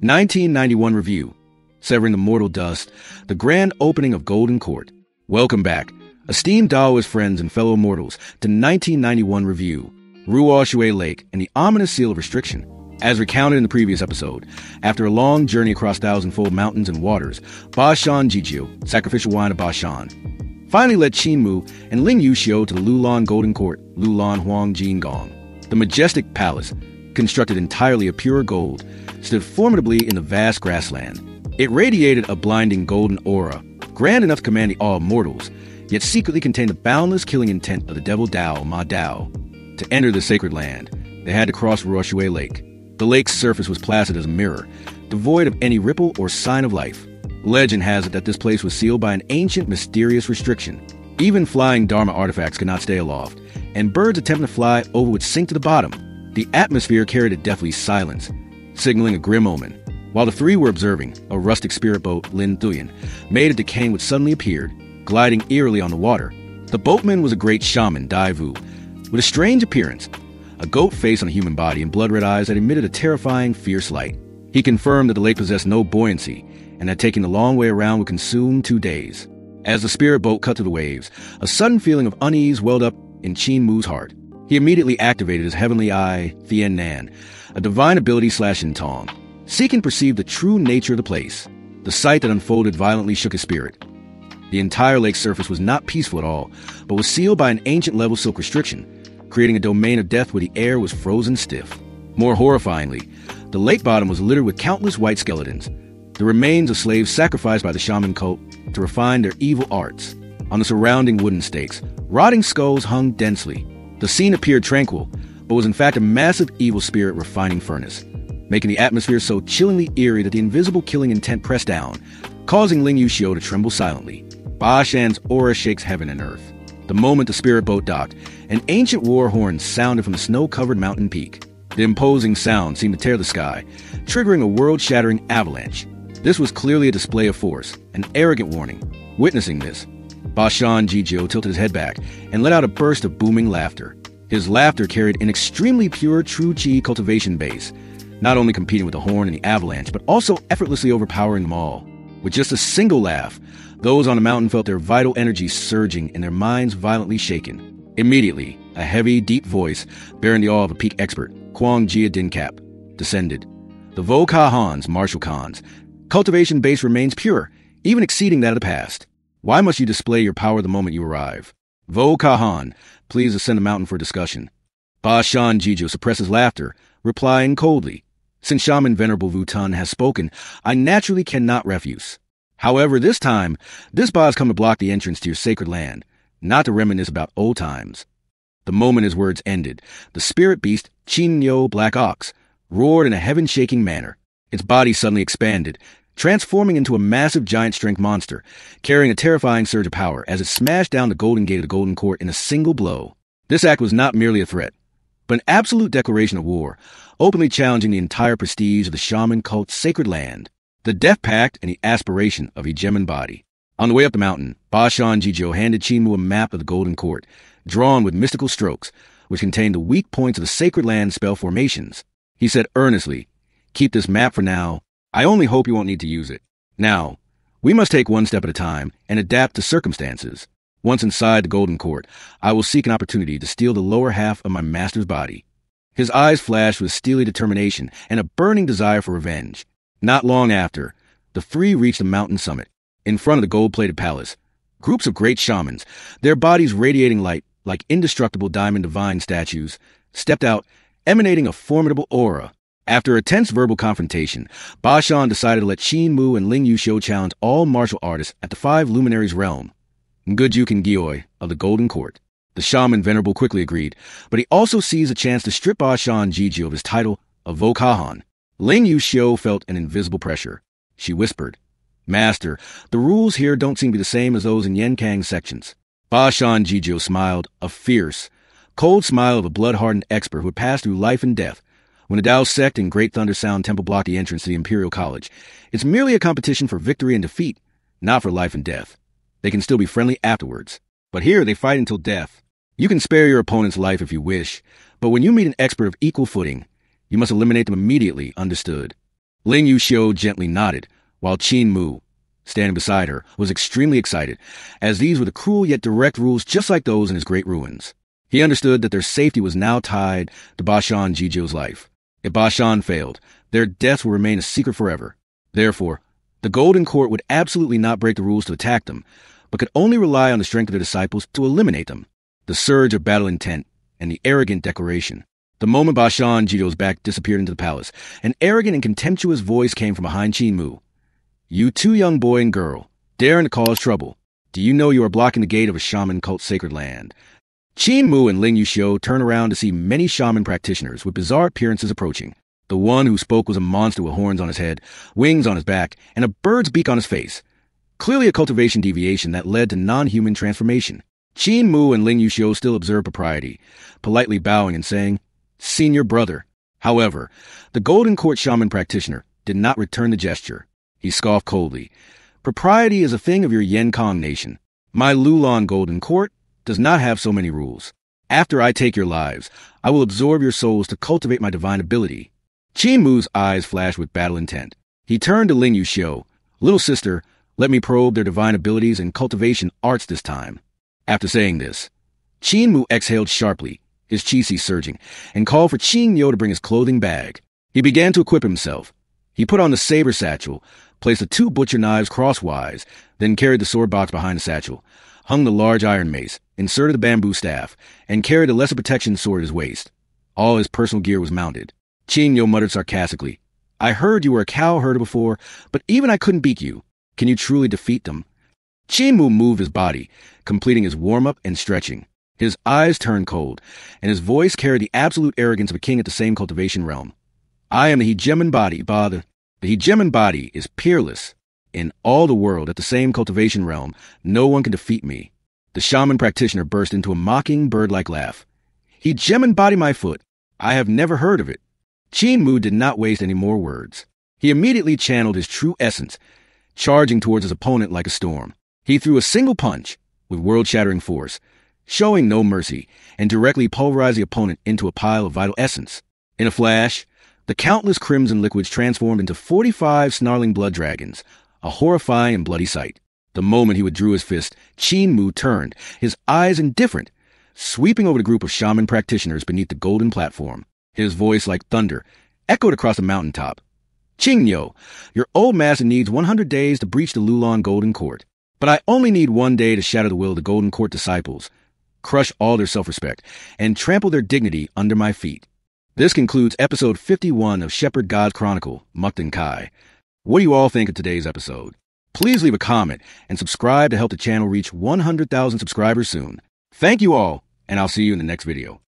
1991 Review. Severing the Mortal Dust, the grand opening of Golden Court. Welcome back, esteemed Daoist friends and fellow mortals, to 1991 Review, Ruo Shui Lake and the ominous seal of restriction. As recounted in the previous episode, after a long journey across thousand-fold mountains and waters, Ba Shan Jijio, sacrificial wine of Ba Shan, finally led Qin Mu and Ling Yuxiu to the Lulan Golden Court, Lulan Huang Jin Gong. The majestic palace, constructed entirely of pure gold, stood formidably in the vast grassland. It radiated a blinding golden aura, grand enough to command the awe of mortals, yet secretly contained the boundless killing intent of the devil Dao, Ma Dao. To enter the sacred land, they had to cross Ruo Shui Lake. The lake's surface was placid as a mirror, devoid of any ripple or sign of life. Legend has it that this place was sealed by an ancient, mysterious restriction. Even flying Dharma artifacts could not stay aloft, and birds attempting to fly over would sink to the bottom. The atmosphere carried a deathly silence, signaling a grim omen. While the three were observing, a rustic spirit boat, Lin Thuyan, made of decaying wood suddenly appeared, gliding eerily on the water. The boatman was a great shaman, Dai Vu, with a strange appearance, a goat face on a human body and blood-red eyes that emitted a terrifying, fierce light. He confirmed that the lake possessed no buoyancy, and that taking the long way around would consume 2 days. As the spirit boat cut through the waves, a sudden feeling of unease welled up in Qin Mu's heart. He immediately activated his heavenly eye, Thien Nan, a divine ability /Intong, seeking to perceive the true nature of the place. The sight that unfolded violently shook his spirit. The entire lake's surface was not peaceful at all, but was sealed by an ancient level silk restriction, creating a domain of death where the air was frozen stiff. More horrifyingly, the lake bottom was littered with countless white skeletons, the remains of slaves sacrificed by the shaman cult to refine their evil arts. On the surrounding wooden stakes, rotting skulls hung densely. The scene appeared tranquil, but was in fact a massive evil spirit refining furnace, making the atmosphere so chillingly eerie that the invisible killing intent pressed down, causing Ling Yuxiu to tremble silently. Ba Shan's aura shakes heaven and earth. The moment the spirit boat docked, an ancient war horn sounded from the snow-covered mountain peak. The imposing sound seemed to tear the sky, triggering a world-shattering avalanche. This was clearly a display of force, an arrogant warning. Witnessing this, Ba Shan Jijio tilted his head back and let out a burst of booming laughter. His laughter carried an extremely pure true Qi cultivation base, not only competing with the horn and the avalanche, but also effortlessly overpowering them all. With just a single laugh, those on the mountain felt their vital energy surging and their minds violently shaken. Immediately, a heavy, deep voice, bearing the awe of a peak expert, Quang Jia Dinkap, descended. The Vo Ka Han's martial Khan's cultivation base remains pure, even exceeding that of the past. Why must you display your power the moment you arrive? Vo Ka Han, please ascend the mountain for discussion. Ba Shan Jijio suppresses laughter, replying coldly, since Shaman Venerable Vu Tun has spoken, I naturally cannot refuse. However, this time, this Ba has come to block the entrance to your sacred land, not to reminisce about old times. The moment his words ended, the spirit beast, Qin Yo Black Ox, roared in a heaven-shaking manner. Its body suddenly expanded, transforming into a massive giant-strength monster, carrying a terrifying surge of power as it smashed down the golden gate of the Golden Court in a single blow. This act was not merely a threat, but an absolute declaration of war, openly challenging the entire prestige of the shaman cult's sacred land, the death pact and the aspiration of hegemon body. On the way up the mountain, Ba Shan Jijio handed Qin Mu a map of the Golden Court, drawn with mystical strokes, which contained the weak points of the sacred land spell formations. He said earnestly, keep this map for now. I only hope you won't need to use it. Now, we must take one step at a time and adapt to circumstances. Once inside the Golden Court, I will seek an opportunity to steal the lower half of my master's body. His eyes flashed with steely determination and a burning desire for revenge. Not long after, the three reached the mountain summit. In front of the gold-plated palace, groups of great shamans, their bodies radiating light like indestructible diamond divine statues, stepped out, emanating a formidable aura. After a tense verbal confrontation, Ba Shan decided to let Qin Mu and Ling Yuxiu challenge all martial artists at the Five Luminaries realm. Ngujuk and Gioi of the Golden Court. The shaman Venerable quickly agreed, but he also seized a chance to strip Ba Shan Jijio of his title of Vo Ka Han. Ling Yuxiu felt an invisible pressure. She whispered, Master, the rules here don't seem to be the same as those in Yenkang's sections. Ba Shan Jijio smiled, a fierce, cold smile of a blood-hardened expert who had passed through life and death. When the Dao sect and Great Thunder Sound Temple block the entrance to the Imperial College, it's merely a competition for victory and defeat, not for life and death. They can still be friendly afterwards, but here they fight until death. You can spare your opponent's life if you wish, but when you meet an expert of equal footing, you must eliminate them immediately, understood. Ling Yuxiu gently nodded, while Qin Mu, standing beside her, was extremely excited, as these were the cruel yet direct rules just like those in his great ruins. He understood that their safety was now tied to Bashan Jijiu's life. If Bashan failed, their deaths would remain a secret forever. Therefore, the Golden Court would absolutely not break the rules to attack them, but could only rely on the strength of their disciples to eliminate them. The surge of battle intent and the arrogant declaration. The moment Bashan Jijiu's back disappeared into the palace, an arrogant and contemptuous voice came from behind Qin Mu. You two young boy and girl, daring to cause trouble. Do you know you are blocking the gate of a shaman cult sacred land? Qin Mu and Ling Yuxiu turned around to see many shaman practitioners with bizarre appearances approaching. The one who spoke was a monster with horns on his head, wings on his back, and a bird's beak on his face. Clearly a cultivation deviation that led to non-human transformation. Qin Mu and Ling Yuxiu still observed propriety, politely bowing and saying, Senior brother. However, the Golden Court shaman practitioner did not return the gesture. He scoffed coldly. Propriety is a thing of your Yenkong nation. My Lulan Golden Court does not have so many rules. After I take your lives, I will absorb your souls to cultivate my divine ability. Qin Mu's eyes flashed with battle intent. He turned to Ling Yuxiu. Little sister, let me probe their divine abilities and cultivation arts this time. After saying this, Qin Mu exhaled sharply, his chi surging, and called for Qin Yo to bring his clothing bag. He began to equip himself. He put on the saber satchel, placed the 2 butcher knives crosswise, then carried the sword box behind the satchel, hung the large iron mace, inserted the bamboo staff, and carried a lesser protection sword at his waist. All his personal gear was mounted. Qin Yo muttered sarcastically, I heard you were a cow herder before, but even I couldn't beat you. Can you truly defeat them? Qin Mu moved his body, completing his warm-up and stretching. His eyes turned cold, and his voice carried the absolute arrogance of a king at the same cultivation realm. I am the hegemon body, The hegemon body is peerless. In all the world, at the same cultivation realm, no one can defeat me. The shaman practitioner burst into a mocking, bird-like laugh. Hegemon body my foot. I have never heard of it. Qin Mu did not waste any more words. He immediately channeled his true essence, charging towards his opponent like a storm. He threw a single punch with world-shattering force, showing no mercy, and directly pulverized the opponent into a pile of vital essence. In a flash, the countless crimson liquids transformed into 45 snarling blood dragons, a horrifying and bloody sight. The moment he withdrew his fist, Qin Mu turned, his eyes indifferent, sweeping over the group of shaman practitioners beneath the golden platform. His voice, like thunder, echoed across the mountaintop. Qin Yo, your old master needs 100 days to breach the Lulan Golden Court. But I only need 1 day to shatter the will of the Golden Court disciples, crush all their self-respect, and trample their dignity under my feet. This concludes episode 51 of Shepherd God's Chronicle, Mukden Kai. What do you all think of today's episode? Please leave a comment and subscribe to help the channel reach 100,000 subscribers soon. Thank you all, and I'll see you in the next video.